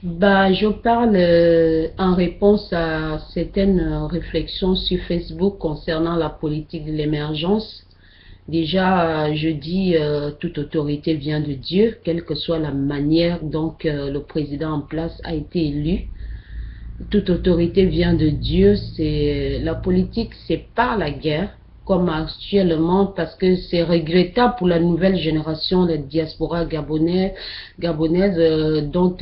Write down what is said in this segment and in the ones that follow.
Bah, je parle en réponse à certaines réflexions sur Facebook concernant la politique de l'émergence. Déjà, je dis toute autorité vient de Dieu, quelle que soit la manière dont le président en place a été élu. Toute autorité vient de Dieu. C'est la politique, c'est pas la guerre comme actuellement parce que c'est regrettable pour la nouvelle génération, la diaspora gabonaise dont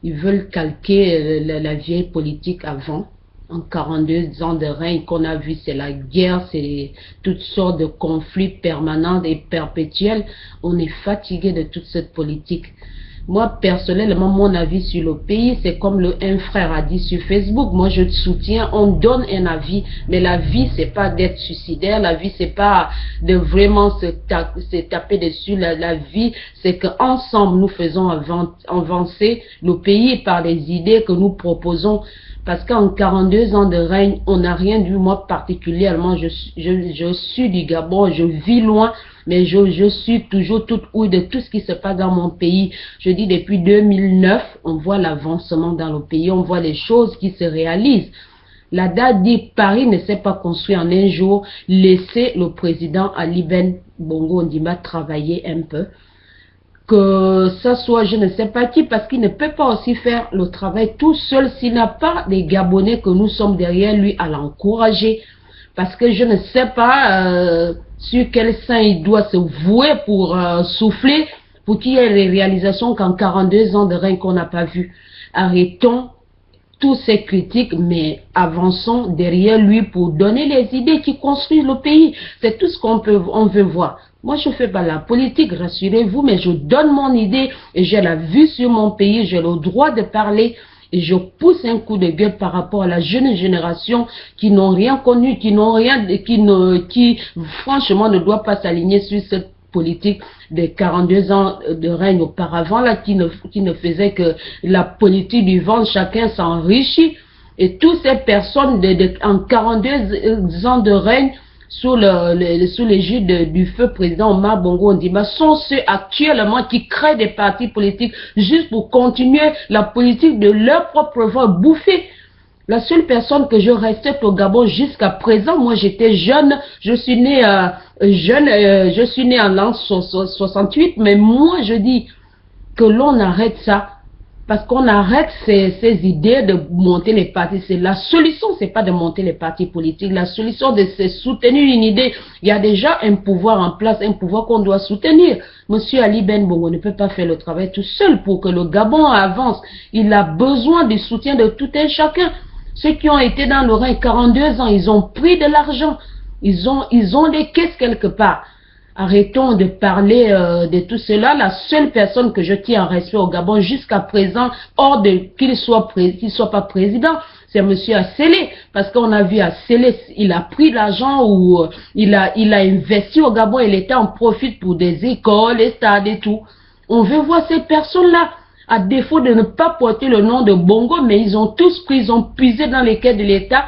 ils veulent calquer la vieille politique avant. En 42 ans de règne qu'on a vu, c'est la guerre, c'est toutes sortes de conflits permanents et perpétuels. On est fatigué de toute cette politique. Moi, personnellement, mon avis sur le pays, c'est comme un frère a dit sur Facebook. Moi, je te soutiens, on donne un avis, mais la vie, c'est pas d'être suicidaire. La vie, c'est pas de vraiment se taper dessus. La vie, c'est qu'ensemble, nous faisons avancer le pays par les idées que nous proposons. Parce qu'en 42 ans de règne, on n'a rien vu. Moi, particulièrement, je suis du Gabon, je vis loin, mais je suis toujours toute ouïe de tout ce qui se passe dans mon pays. Je dis depuis 2009, on voit l'avancement dans le pays, on voit les choses qui se réalisent. La date dit Paris ne s'est pas construit en un jour. Laissez le président Ali Ben Bongo Ondimba travailler un peu, que ça soit je ne sais pas qui, parce qu'il ne peut pas aussi faire le travail tout seul s'il n'a pas des Gabonais que nous sommes derrière lui à l'encourager. Parce que je ne sais pas sur quel sein il doit se vouer pour souffler, pour qu'il y ait les réalisations qu'en 42 ans de règne qu'on n'a pas vu. Arrêtons tous ces critiques, mais avançons derrière lui pour donner les idées qui construisent le pays. C'est tout ce on veut voir. Moi, je ne fais pas la politique, rassurez-vous, mais je donne mon idée et j'ai la vue sur mon pays, j'ai le droit de parler et je pousse un coup de gueule par rapport à la jeune génération qui n'ont rien connu, qui franchement ne doit pas s'aligner sur cette politique de 42 ans de règne auparavant, là, qui ne faisait que la politique du ventre, chacun s'enrichit. Et toutes ces personnes en 42 ans de règne, sous l'égide du feu président Omar Bongo Ondimba, sont ceux actuellement qui créent des partis politiques juste pour continuer la politique de leur propre voix bouffée. La seule personne que je restais au Gabon jusqu'à présent, moi j'étais jeune, je suis né je suis né en l'an 68, mais moi je dis que l'on arrête ça, parce qu'on arrête ces idées de monter les partis. C'est la solution, c'est pas de monter les partis politiques. La solution, c'est soutenir une idée. Il y a déjà un pouvoir en place, un pouvoir qu'on doit soutenir. Monsieur Ali Ben Bongo ne peut pas faire le travail tout seul pour que le Gabon avance. Il a besoin du soutien de tout un chacun. Ceux qui ont été dans le règne 42 ans, ils ont pris de l'argent. Ils ont des caisses quelque part. Arrêtons de parler de tout cela. La seule personne que je tiens en respect au Gabon jusqu'à présent, hors de qu'il soit pas président, c'est monsieur Assélé. Parce qu'on a vu Assélé, il a pris l'argent ou il a investi au Gabon, il était en profit pour des écoles, des stades et tout. On veut voir ces personnes-là. À défaut de ne pas porter le nom de Bongo, mais ils ont tous pris, ils ont puisé dans les caisses de l'État.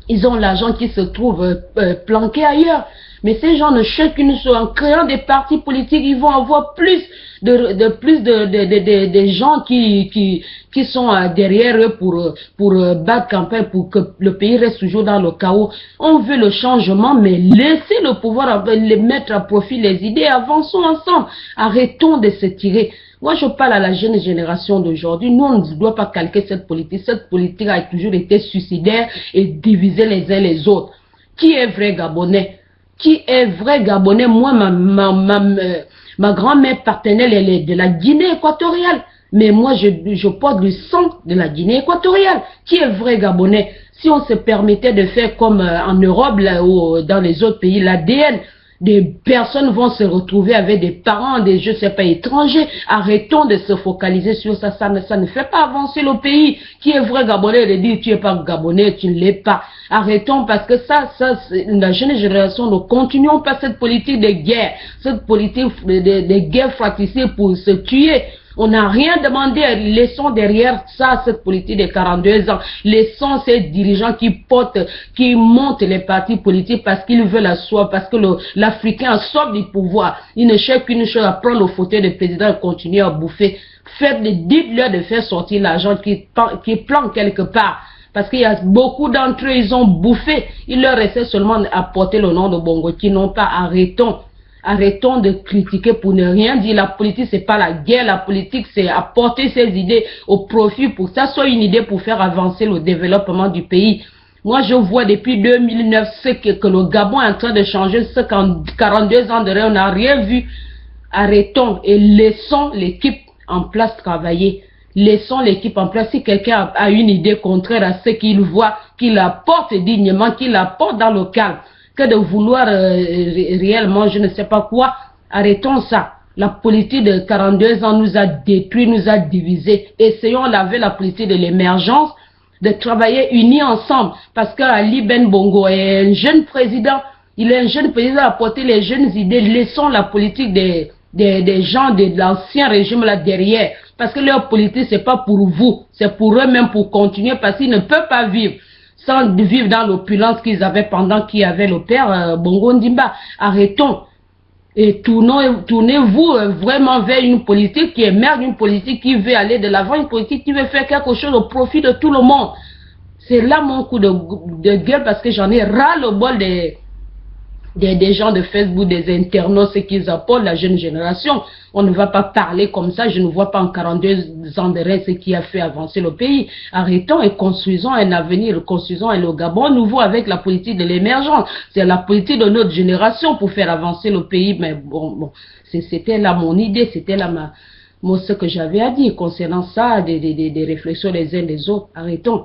Ils ont l'argent qui se trouve planqué ailleurs. Mais ces gens ne cherchent qu'une chose. En créant des partis politiques, ils vont avoir plus de gens qui sont derrière eux pour battre campagne, pour que le pays reste toujours dans le chaos. On veut le changement, mais laissez le pouvoir, les mettre à profit les idées, avançons ensemble. Arrêtons de se tirer. Moi, je parle à la jeune génération d'aujourd'hui. Nous, on ne doit pas calquer cette politique. Cette politique a toujours été suicidaire et diviser les uns les autres. Qui est vrai Gabonais? Qui est vrai Gabonais? Moi, ma grand-mère paternelle, elle est de la Guinée équatoriale. Mais moi, je porte du sang de la Guinée équatoriale. Qui est vrai Gabonais? Si on se permettait de faire comme en Europe là, ou dans les autres pays, l'ADN, des personnes vont se retrouver avec des parents, je sais pas, étrangers. Arrêtons de se focaliser sur ça. Ça ne fait pas avancer le pays. Qui est vrai Gabonais de dire tu es pas Gabonais, tu ne l'es pas. Arrêtons parce que la jeune génération, ne continuons pas cette politique de guerre, cette politique de guerre fratricide pour se tuer. On n'a rien demandé. Laissons derrière ça cette politique de 42 ans. Laissons ces dirigeants qui montent les partis politiques parce qu'ils veulent asseoir, parce que l'Africain a soif du pouvoir. Il ne cherche qu'une chose, à prendre le fauteuil de président et continuer à bouffer. Dites-leur de faire sortir l'argent qui plante quelque part. Parce qu'il y a beaucoup d'entre eux, ils ont bouffé. Il leur restait seulement à porter le nom de Bongo, qui n'ont pas. Arrêtons de critiquer pour ne rien dire. La politique, c'est pas la guerre. La politique, c'est apporter ses idées au profit pour que ça soit une idée pour faire avancer le développement du pays. Moi, je vois depuis 2009 que le Gabon est en train de changer. Ce qu'en 42 ans de rien, on n'a rien vu. Arrêtons et laissons l'équipe en place travailler. Laissons l'équipe en place. Si quelqu'un a une idée contraire à ce qu'il voit, qu'il apporte dignement, qu'il apporte dans le calme, que de vouloir réellement, je ne sais pas quoi, arrêtons ça. La politique de 42 ans nous a détruits, nous a divisés. Essayons d'enlever la politique de l'émergence, de travailler unis ensemble. Parce qu'Ali Ben Bongo est un jeune président. Il est un jeune président à apporter les jeunes idées. Laissons la politique des gens de l'ancien régime là derrière. Parce que leur politique, c'est pas pour vous. C'est pour eux-mêmes pour continuer. Parce qu'ils ne peuvent pas vivre sans vivre dans l'opulence qu'ils avaient pendant qu'il y avait le père Bongo Ndimba. Arrêtons. Et tournez-vous vraiment vers une politique qui émerge, une politique qui veut aller de l'avant, une politique qui veut faire quelque chose au profit de tout le monde. C'est là mon coup de gueule parce que j'en ai ras le bol des gens de Facebook, des internautes, ce qu'ils apportent, la jeune génération. On ne va pas parler comme ça. Je ne vois pas en 42 ans de reste ce qui a fait avancer le pays. Arrêtons et construisons un avenir, construisons un Gabon nouveau avec la politique de l'émergence. C'est la politique de notre génération pour faire avancer le pays. Mais bon, c'était là mon idée, c'était là ce que j'avais à dire concernant ça, des réflexions des uns des autres. Arrêtons.